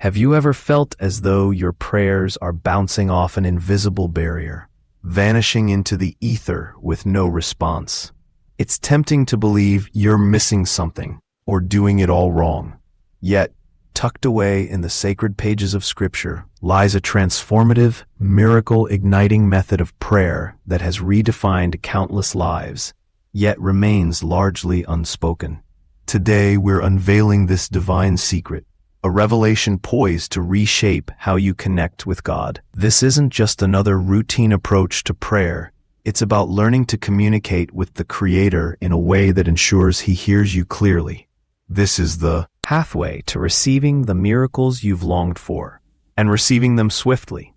Have you ever felt as though your prayers are bouncing off an invisible barrier, vanishing into the ether with no response? It's tempting to believe you're missing something or doing it all wrong. Yet, tucked away in the sacred pages of Scripture lies a transformative, miracle-igniting method of prayer that has redefined countless lives, yet remains largely unspoken. Today, we're unveiling this divine secret, a revelation poised to reshape how you connect with God. This isn't just another routine approach to prayer. It's about learning to communicate with the Creator in a way that ensures He hears you clearly. This is the pathway to receiving the miracles you've longed for, and receiving them swiftly.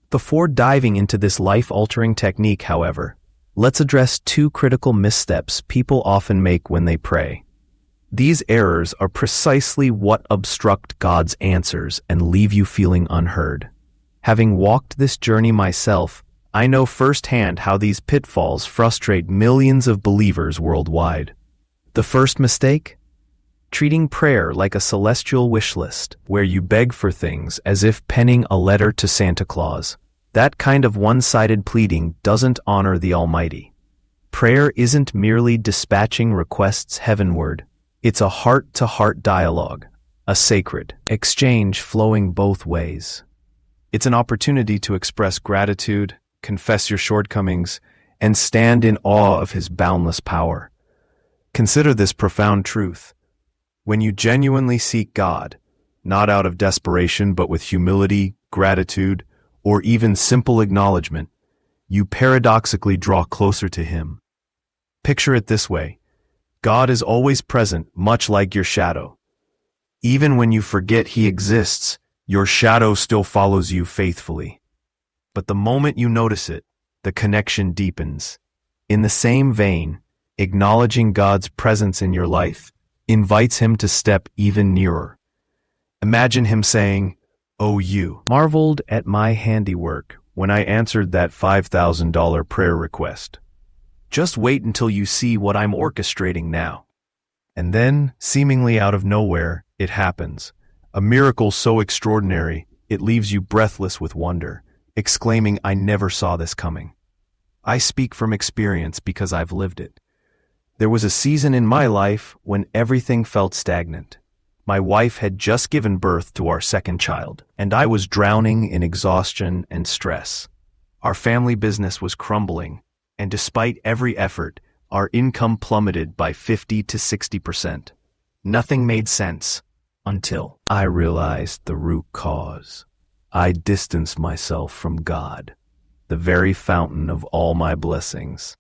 Before diving into this life-altering technique, however, let's address two critical missteps people often make when they pray. These errors are precisely what obstruct God's answers and leave you feeling unheard. Having walked this journey myself, I know firsthand how these pitfalls frustrate millions of believers worldwide. The first mistake? Treating prayer like a celestial wish list, where you beg for things as if penning a letter to Santa Claus. That kind of one-sided pleading doesn't honor the Almighty. Prayer isn't merely dispatching requests heavenward. It's a heart-to-heart dialogue, a sacred exchange flowing both ways. It's an opportunity to express gratitude, confess your shortcomings, and stand in awe of His boundless power. Consider this profound truth. When you genuinely seek God, not out of desperation but with humility, gratitude, or even simple acknowledgement, you paradoxically draw closer to Him. Picture it this way. God is always present, much like your shadow. Even when you forget He exists, your shadow still follows you faithfully. But the moment you notice it, the connection deepens. In the same vein, acknowledging God's presence in your life invites Him to step even nearer. Imagine Him saying, "Oh, you marveled at my handiwork when I answered that $5,000 prayer request. Just wait until you see what I'm orchestrating now." And then, seemingly out of nowhere, it happens. A miracle so extraordinary, it leaves you breathless with wonder, exclaiming, "I never saw this coming." I speak from experience because I've lived it. There was a season in my life when everything felt stagnant. My wife had just given birth to our second child, and I was drowning in exhaustion and stress. Our family business was crumbling, and despite every effort, our income plummeted by 50 to 60%. Nothing made sense until I realized the root cause. I distanced myself from God, the very fountain of all my blessings.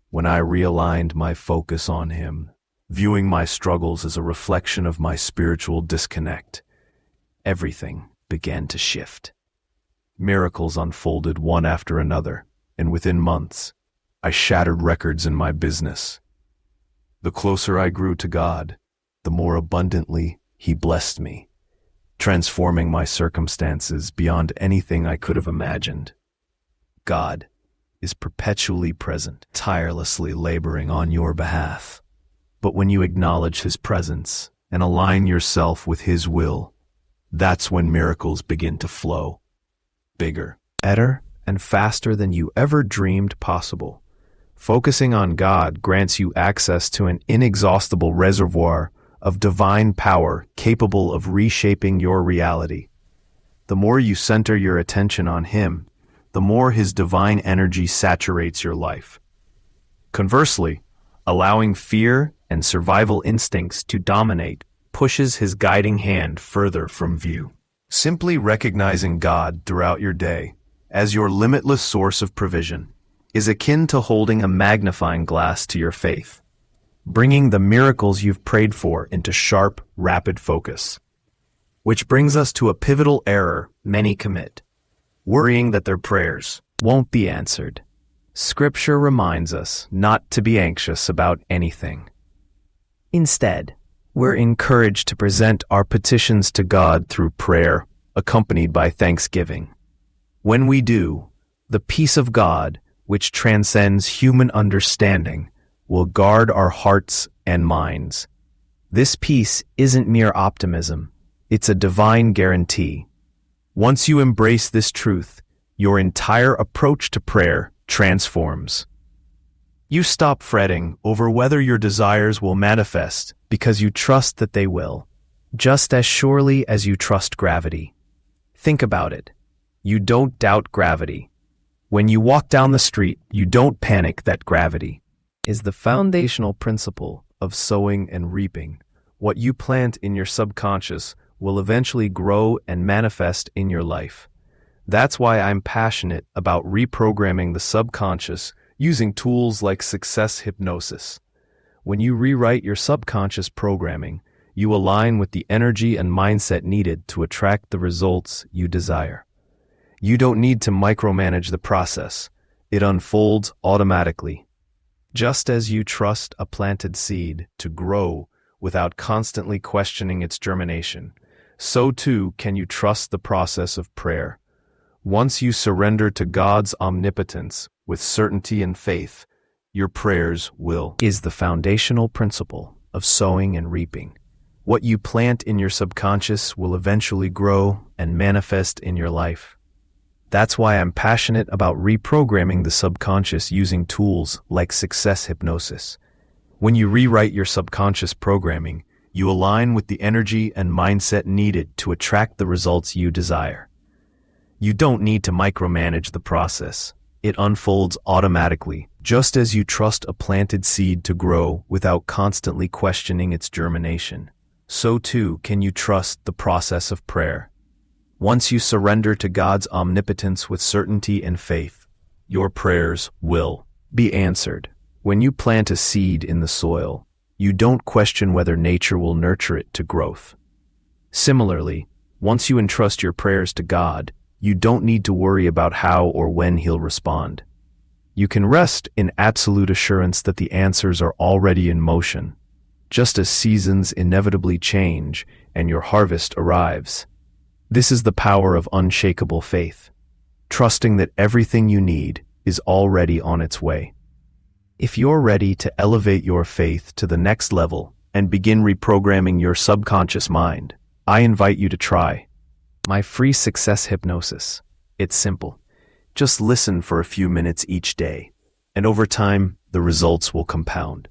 When I realigned my focus on Him, viewing my struggles as a reflection of my spiritual disconnect, everything began to shift. Miracles unfolded one after another, and within months, I shattered records in my business. The closer I grew to God, the more abundantly He blessed me, transforming my circumstances beyond anything I could have imagined. God is perpetually present, tirelessly laboring on your behalf. But when you acknowledge His presence and align yourself with His will, that's when miracles begin to flow. Bigger, better, and faster than you ever dreamed possible. Focusing on God grants you access to an inexhaustible reservoir of divine power capable of reshaping your reality. The more you center your attention on Him, the more His divine energy saturates your life. Conversely, allowing fear and survival instincts to dominate pushes His guiding hand further from view. Simply recognizing God throughout your day as your limitless source of provision is akin to holding a magnifying glass to your faith, bringing the miracles you've prayed for into sharp, rapid focus. Which brings us to a pivotal error many commit: worrying that their prayers won't be answered. Scripture reminds us not to be anxious about anything. Instead, we're encouraged to present our petitions to God through prayer, accompanied by thanksgiving. When we do, the peace of God, which transcends human understanding, will guard our hearts and minds. This peace isn't mere optimism. It's a divine guarantee. Once you embrace this truth, your entire approach to prayer transforms. You stop fretting over whether your desires will manifest because you trust that they will, just as surely as you trust gravity. Think about it. You don't doubt gravity. When you walk down the street, you don't panic that gravity is the foundational principle of sowing and reaping. What you plant in your subconscious will eventually grow and manifest in your life. That's why I'm passionate about reprogramming the subconscious using tools like success hypnosis. When you rewrite your subconscious programming, you align with the energy and mindset needed to attract the results you desire. You don't need to micromanage the process. It unfolds automatically. Just as you trust a planted seed to grow without constantly questioning its germination, so too can you trust the process of prayer. Once you surrender to God's omnipotence with certainty and faith, your prayers will is the foundational principle of sowing and reaping. What you plant in your subconscious will eventually grow and manifest in your life. That's why I'm passionate about reprogramming the subconscious using tools like success hypnosis. When you rewrite your subconscious programming, you align with the energy and mindset needed to attract the results you desire. You don't need to micromanage the process. It unfolds automatically, just as you trust a planted seed to grow without constantly questioning its germination. So too can you trust the process of prayer. Once you surrender to God's omnipotence with certainty and faith, your prayers will be answered. When you plant a seed in the soil, you don't question whether nature will nurture it to growth. Similarly, once you entrust your prayers to God, you don't need to worry about how or when He'll respond. You can rest in absolute assurance that the answers are already in motion, just as seasons inevitably change and your harvest arrives. This is the power of unshakable faith, trusting that everything you need is already on its way. If you're ready to elevate your faith to the next level and begin reprogramming your subconscious mind, I invite you to try my free success hypnosis. It's simple. Just listen for a few minutes each day, and over time, the results will compound.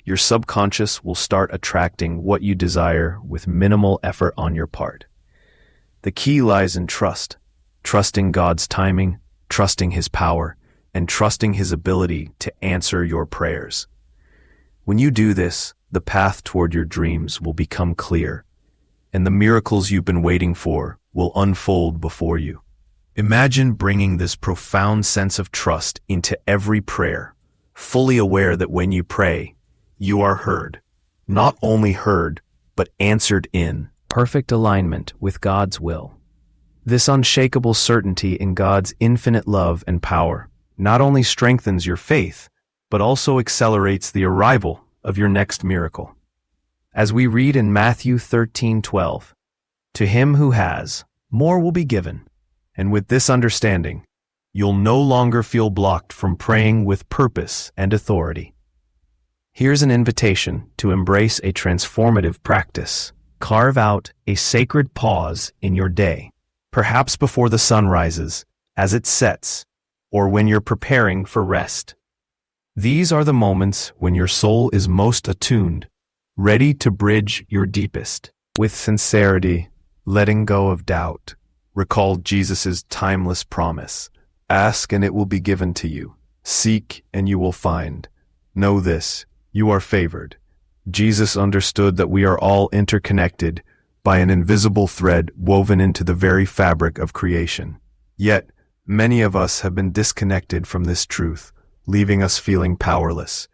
Your subconscious will start attracting what you desire with minimal effort on your part. The key lies in trust, trusting God's timing, trusting His power, and trusting His ability to answer your prayers. When you do this, the path toward your dreams will become clear, and the miracles you've been waiting for will unfold before you. Imagine bringing this profound sense of trust into every prayer, fully aware that when you pray, you are heard. Not only heard, but answered in perfect alignment with God's will. This unshakable certainty in God's infinite love and power not only strengthens your faith, but also accelerates the arrival of your next miracle. As we read in Matthew 13:12, "To him who has, more will be given." And with this understanding, you'll no longer feel blocked from praying with purpose and authority. Here's an invitation to embrace a transformative practice. Carve out a sacred pause in your day, perhaps before the sun rises, as it sets, or when you're preparing for rest. These are the moments when your soul is most attuned, ready to bridge your deepest. With sincerity, letting go of doubt, recall Jesus' timeless promise. Ask and it will be given to you. Seek and you will find. Know this, you are favored. Jesus understood that we are all interconnected by an invisible thread woven into the very fabric of creation. Yet, many of us have been disconnected from this truth, leaving us feeling powerless.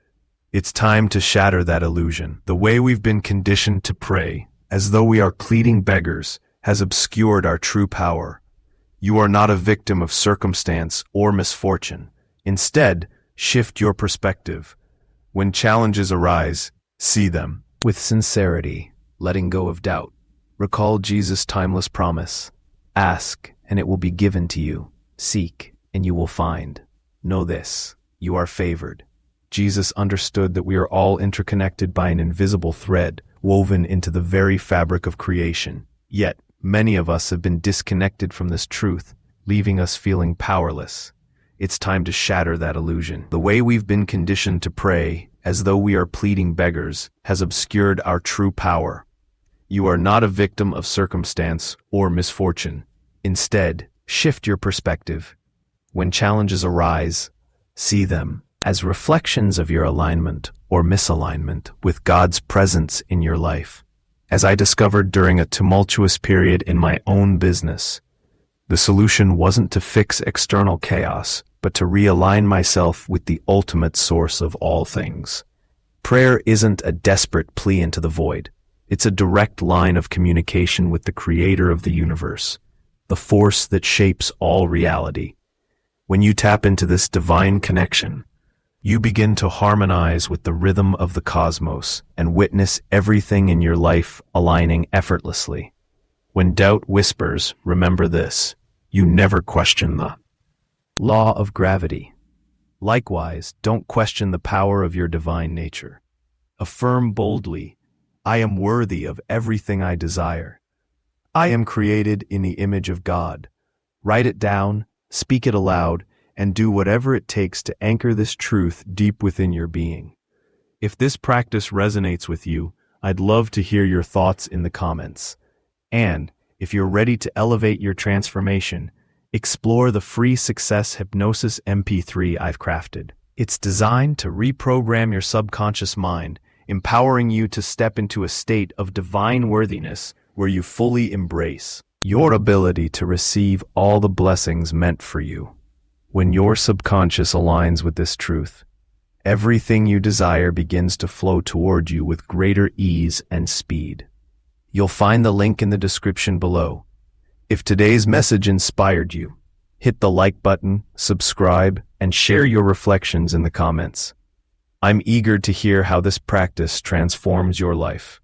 It's time to shatter that illusion. The way we've been conditioned to pray, as though we are pleading beggars, has obscured our true power. You are not a victim of circumstance or misfortune. Instead, shift your perspective. When challenges arise, see them with sincerity, letting go of doubt. Recall Jesus' timeless promise. Ask, and it will be given to you. Seek, and you will find. Know this, you are favored. Jesus understood that we are all interconnected by an invisible thread woven into the very fabric of creation. Yet, many of us have been disconnected from this truth, leaving us feeling powerless. It's time to shatter that illusion. The way we've been conditioned to pray, as though we are pleading beggars, has obscured our true power. You are not a victim of circumstance or misfortune. Instead, shift your perspective. When challenges arise, see them as reflections of your alignment or misalignment with God's presence in your life. As I discovered during a tumultuous period in my own business, the solution wasn't to fix external chaos, but to realign myself with the ultimate source of all things. Prayer isn't a desperate plea into the void. It's a direct line of communication with the Creator of the universe, the force that shapes all reality. When you tap into this divine connection, you begin to harmonize with the rhythm of the cosmos and witness everything in your life aligning effortlessly. When doubt whispers, remember this: you never question the law of gravity. Likewise, don't question the power of your divine nature. Affirm boldly, I am worthy of everything I desire. I am created in the image of God. Write it down, speak it aloud, and do whatever it takes to anchor this truth deep within your being. If this practice resonates with you, I'd love to hear your thoughts in the comments. And if you're ready to elevate your transformation, explore the free Success Hypnosis MP3 I've crafted. It's designed to reprogram your subconscious mind, empowering you to step into a state of divine worthiness where you fully embrace your ability to receive all the blessings meant for you. When your subconscious aligns with this truth, everything you desire begins to flow toward you with greater ease and speed. You'll find the link in the description below. If today's message inspired you, hit the like button, subscribe, and share your reflections in the comments. I'm eager to hear how this practice transforms your life.